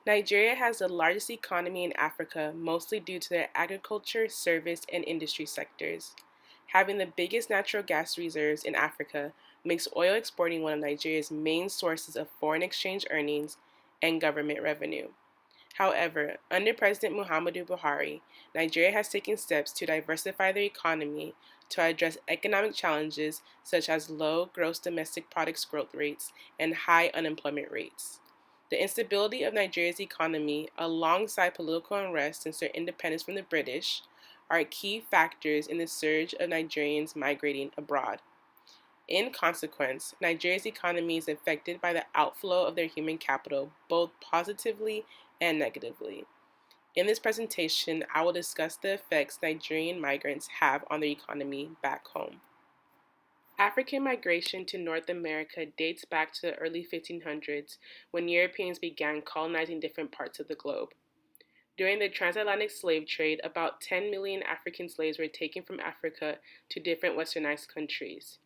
Nigeria has the largest economy in Africa, mostly due to their agriculture, service, and industry sectors. Having the biggest natural gas reserves in Africa makes oil exporting one of Nigeria's main sources of foreign exchange earnings and government revenue. However, under President Muhammadu Buhari, Nigeria has taken steps to diversify their economy to address economic challenges such as low gross domestic products growth rates and high unemployment rates. The instability of Nigeria's economy, alongside political unrest since their independence from the British, are key factors in the surge of Nigerians migrating abroad. In consequence, Nigeria's economy is affected by the outflow of their human capital, both positively and negatively. In this presentation, I will discuss the effects Nigerian migrants have on their economy back home. African migration to North America dates back to the early 1500s when Europeans began colonizing different parts of the globe. During the transatlantic slave trade, about 10 million African slaves were taken from Africa to different westernized countries.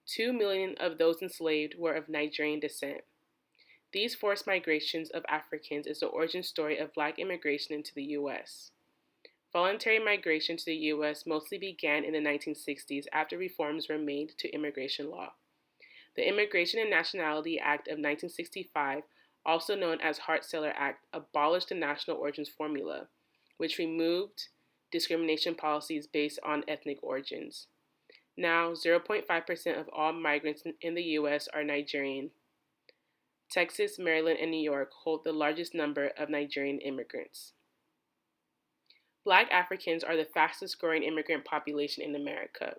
2 million of those enslaved were of Nigerian descent. These forced migrations of Africans is the origin story of black immigration into the U.S. Voluntary migration to the U.S. mostly began in the 1960s after reforms were made to immigration law. The Immigration and Nationality Act of 1965, also known as Hart-Celler Act, abolished the national origins formula, which removed discrimination policies based on ethnic origins. Now, 0.5% of all migrants in the U.S. are Nigerian. Texas, Maryland, and New York hold the largest number of Nigerian immigrants. Black Africans are the fastest growing immigrant population in America.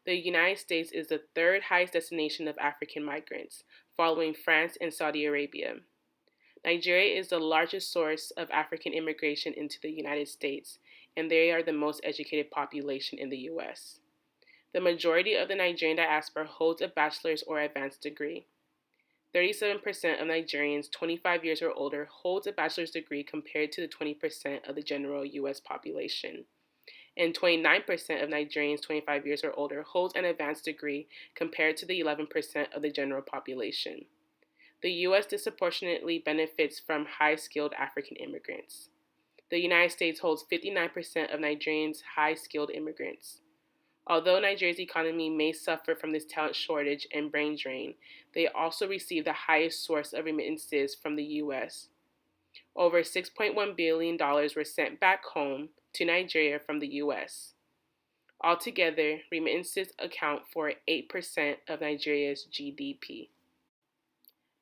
The United States is the third highest destination of African migrants, following France and Saudi Arabia. Nigeria is the largest source of African immigration into the United States, and they are the most educated population in the U.S. The majority of the Nigerian diaspora holds a bachelor's or advanced degree. 37% of Nigerians 25 years or older holds a bachelor's degree compared to the 20% of the general U.S. population. And 29% of Nigerians 25 years or older holds an advanced degree compared to the 11% of the general population. The U.S. disproportionately benefits from high-skilled African immigrants. The United States holds 59% of Nigerians high-skilled immigrants. Although Nigeria's economy may suffer from this talent shortage and brain drain, they also receive the highest source of remittances from the U.S. Over $6.1 billion were sent back home to Nigeria from the U.S. Altogether, remittances account for 8% of Nigeria's GDP.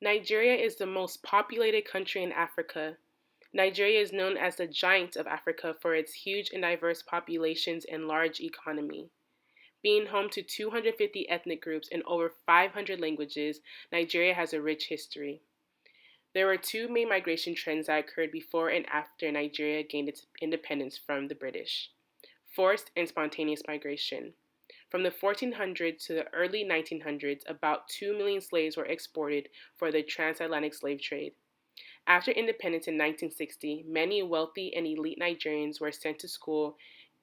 Nigeria is the most populated country in Africa. Nigeria is known as the giant of Africa for its huge and diverse populations and large economy. Being home to 250 ethnic groups and over 500 languages, Nigeria has a rich history. There were two main migration trends that occurred before and after Nigeria gained its independence from the British: forced and spontaneous migration. From the 1400s to the early 1900s, about 2 million slaves were exported for the transatlantic slave trade. After independence in 1960, many wealthy and elite Nigerians were sent to school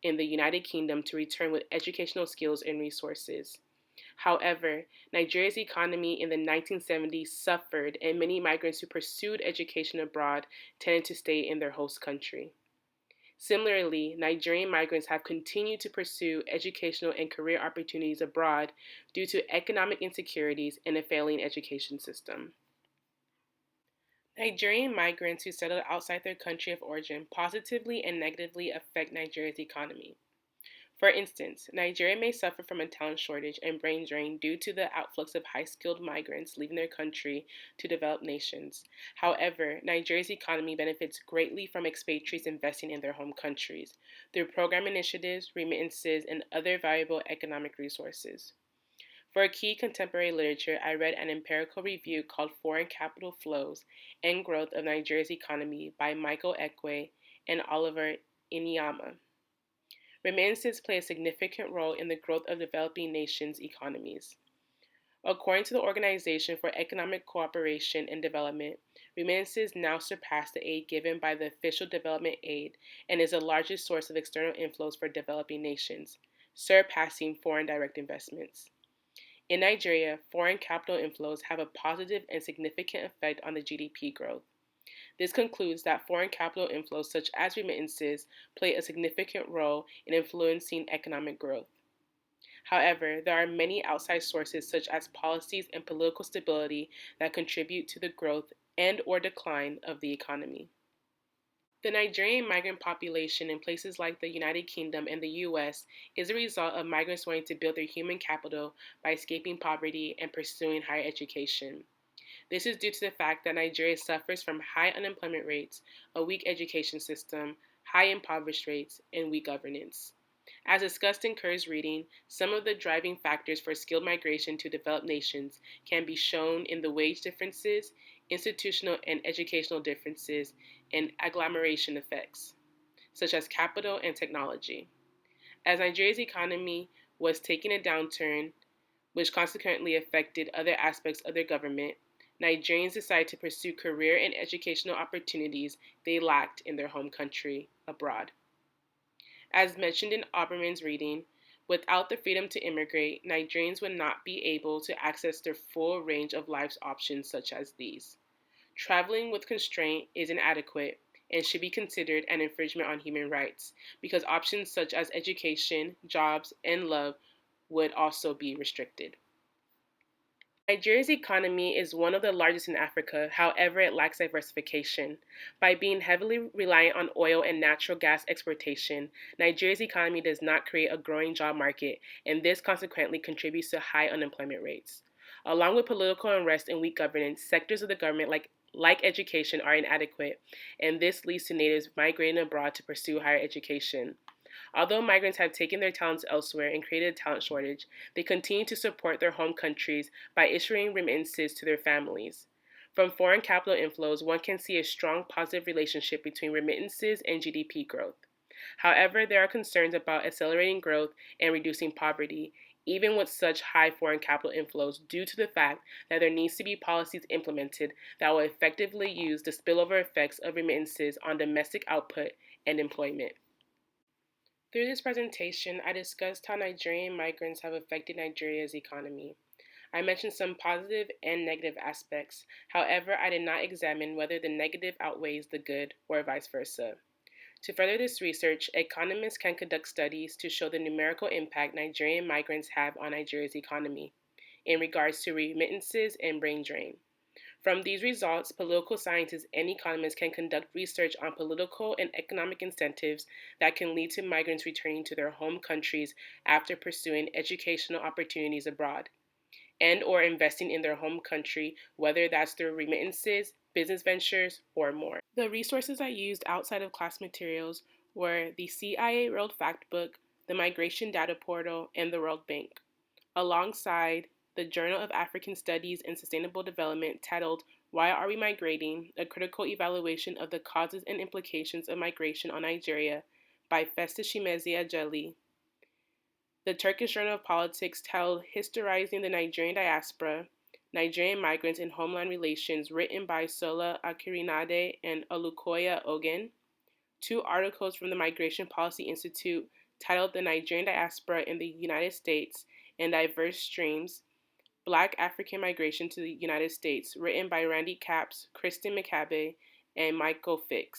in the United Kingdom to return with educational skills and resources. However, Nigeria's economy in the 1970s suffered, and many migrants who pursued education abroad tended to stay in their host country. Similarly, Nigerian migrants have continued to pursue educational and career opportunities abroad due to economic insecurities and a failing education system. Nigerian migrants who settle outside their country of origin positively and negatively affect Nigeria's economy. For instance, Nigeria may suffer from a talent shortage and brain drain due to the outflux of high-skilled migrants leaving their country to developed nations. However, Nigeria's economy benefits greatly from expatriates investing in their home countries through program initiatives, remittances, and other valuable economic resources. For key contemporary literature, I read an empirical review called Foreign Capital Flows and Growth of Nigeria's Economy by Michael Ekwe and Oliver Inyama. Remittances play a significant role in the growth of developing nations' economies. According to the Organization for Economic Cooperation and Development, remittances now surpass the aid given by the official development aid and is the largest source of external inflows for developing nations, surpassing foreign direct investments. In Nigeria, foreign capital inflows have a positive and significant effect on the GDP growth. This concludes that foreign capital inflows, such as remittances, play a significant role in influencing economic growth. However, there are many outside sources such as policies and political stability that contribute to the growth and or decline of the economy. The Nigerian migrant population in places like the United Kingdom and the US is a result of migrants wanting to build their human capital by escaping poverty and pursuing higher education. This is due to the fact that Nigeria suffers from high unemployment rates, a weak education system, high impoverished rates, and weak governance. As discussed in Kerr's reading, some of the driving factors for skilled migration to developed nations can be shown in the wage differences, institutional and educational differences, and agglomeration effects, such as capital and technology. As Nigeria's economy was taking a downturn, which consequently affected other aspects of their government, Nigerians decided to pursue career and educational opportunities they lacked in their home country abroad. As mentioned in Auberman's reading, without the freedom to immigrate, Nigerians would not be able to access their full range of life's options such as these. Traveling with constraint is inadequate and should be considered an infringement on human rights because options such as education, jobs, and love would also be restricted. Nigeria's economy is one of the largest in Africa, however, it lacks diversification. By being heavily reliant on oil and natural gas exportation, Nigeria's economy does not create a growing job market, and this consequently contributes to high unemployment rates. Along with political unrest and weak governance, sectors of the government like education are inadequate, and this leads to natives migrating abroad to pursue higher education. Although migrants have taken their talents elsewhere and created a talent shortage, they continue to support their home countries by issuing remittances to their families. From foreign capital inflows, one can see a strong positive relationship between remittances and GDP growth. However, there are concerns about accelerating growth and reducing poverty, even with such high foreign capital inflows, due to the fact that there needs to be policies implemented that will effectively use the spillover effects of remittances on domestic output and employment. Through this presentation, I discussed how Nigerian migrants have affected Nigeria's economy. I mentioned some positive and negative aspects. However, I did not examine whether the negative outweighs the good or vice versa. To further this research, economists can conduct studies to show the numerical impact Nigerian migrants have on Nigeria's economy in regards to remittances and brain drain. From these results, political scientists and economists can conduct research on political and economic incentives that can lead to migrants returning to their home countries after pursuing educational opportunities abroad and or investing in their home country, whether that's through remittances, business ventures, or more. The resources I used outside of class materials were the CIA World Factbook, the Migration Data Portal, and the World Bank, alongside the Journal of African Studies and Sustainable Development titled Why Are We Migrating? A Critical Evaluation of the Causes and Implications of Migration on Nigeria by Festus Shimezia Jelly. The Turkish Journal of Politics titled Historizing the Nigerian Diaspora, Nigerian Migrants in Homeland Relations, written by Sola Akirinade and Olukoya Ogen. Two articles from the Migration Policy Institute titled The Nigerian Diaspora in the United States and Diverse Streams, Black African Migration to the United States, written by Randy Capps, Kristen McCabe, and Michael Fix.